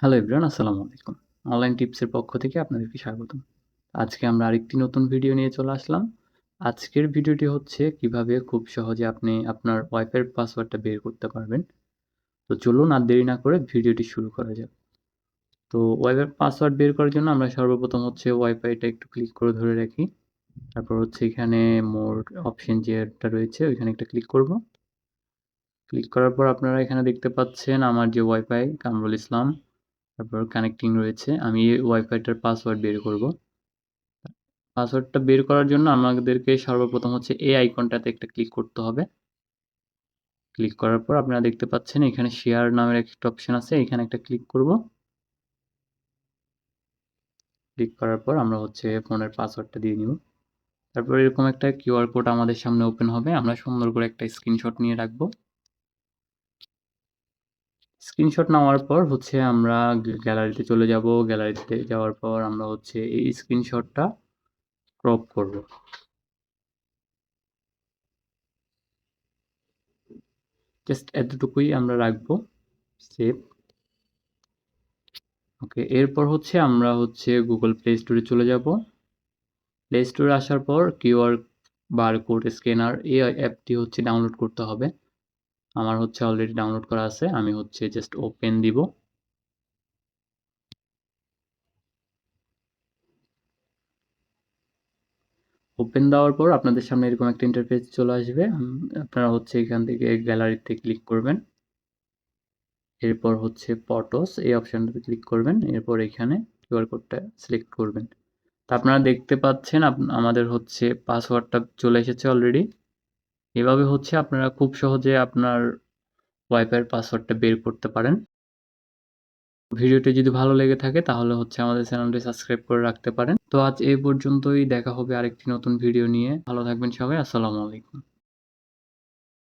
Hello everyone, আসসালামু আলাইকুম। Online টিপসের পক্ষ থেকে আপনাদেরকে স্বাগতম। আজকে আমরা আরেকটি নতুন ভিডিও নিয়ে চলে আসলাম। আজকের ভিডিওটি হচ্ছে কিভাবে খুব সহজে আপনি আপনার ওয়াইফাইয়ের পাসওয়ার্ডটা বের করতে পারবেন। তো চলুন আর দেরি না করে ভিডিওটি শুরু করা যাক। তো ওয়াইফাইয়ের পাসওয়ার্ড বের করার জন্য আমরা সর্বপ্রথম হচ্ছে ওয়াইফাইটা একটু ক্লিক করে ধরে রাখি। তারপর হচ্ছে এখানে মোর অপশন যেটা রয়েছে ওইখানে একটা ক্লিক করব। ক্লিক করার পর আপনারা এখানে দেখতে পাচ্ছেন আমার যে ওয়াইফাই কামরুল ইসলাম, তারপর কানেক্টিং রয়েছে। আমি এই ওয়াইফাইটার পাসওয়ার্ড বের করব। পাসওয়ার্ডটা বের করার জন্য আমাদেরকে সর্বপ্রথম হচ্ছে এই আইকনটাতে একটা ক্লিক করতে হবে। ক্লিক করার পর আপনারা দেখতে পাচ্ছেন এখানে শেয়ার নামের একটা অপশন আছে, এখানে একটা ক্লিক করব। ক্লিক করার পর আমরা হচ্ছে ফোনের পাসওয়ার্ডটা দিয়ে নিব। তারপর এরকম একটা কিউআর কোড আমাদের সামনে ওপেন হবে। আমরা সুন্দর করে একটা স্ক্রিনশট নিয়ে রাখবো। স্ক্রিনশট নেওয়ার পর হচ্ছে আমরা গ্যালারিতে চলে যাব। গ্যালারিতে যাওয়ার পর আমরা হচ্ছে এই স্ক্রিনশটটা ক্রপ করব। জাস্ট এতটুকুই আমরা রাখবো। সেভ। ওকে, এরপর হচ্ছে আমরা হচ্ছে গুগল প্লে স্টোরে চলে যাব। প্লে স্টোরে আসার পর কিউআর বারকোড স্ক্যানার এই অ্যাপটি হচ্ছে ডাউনলোড করতে হবে। আমার হচ্ছে অলরেডি ডাউনলোড করা আছে, আমি হচ্ছে জাস্ট ওপেন দিব। ওপেন দেওয়ার পর আপনাদের সামনে এরকম একটা ইন্টারফেস চলে আসবে। আপনারা হচ্ছে এখান থেকে গ্যালারিতে ক্লিক করবেন। এরপর হচ্ছে ফটোস এই অপশনটাতে ক্লিক করবেন। এরপর এখানে কিউআর কোডটা সিলেক্ট করবেন। তা আপনারা দেখতে পাচ্ছেন আমাদের হচ্ছে পাসওয়ার্ডটা চলে এসেছে অলরেডি। এভাবে হচ্ছে আপনারা খুব সহজে আপনার ওয়াইফাইয়ের পাসওয়ার্ডটা বের করতে পারেন। ভিডিওটি যদি ভালো লেগে থাকে তাহলে হচ্ছে আমাদের চ্যানেলটি সাবস্ক্রাইব করে রাখতে পারেন। তো আজ এই পর্যন্তই, দেখা হবে আরেকটি নতুন ভিডিও নিয়ে। ভালো থাকবেন সবাই। আসসালামু আলাইকুম।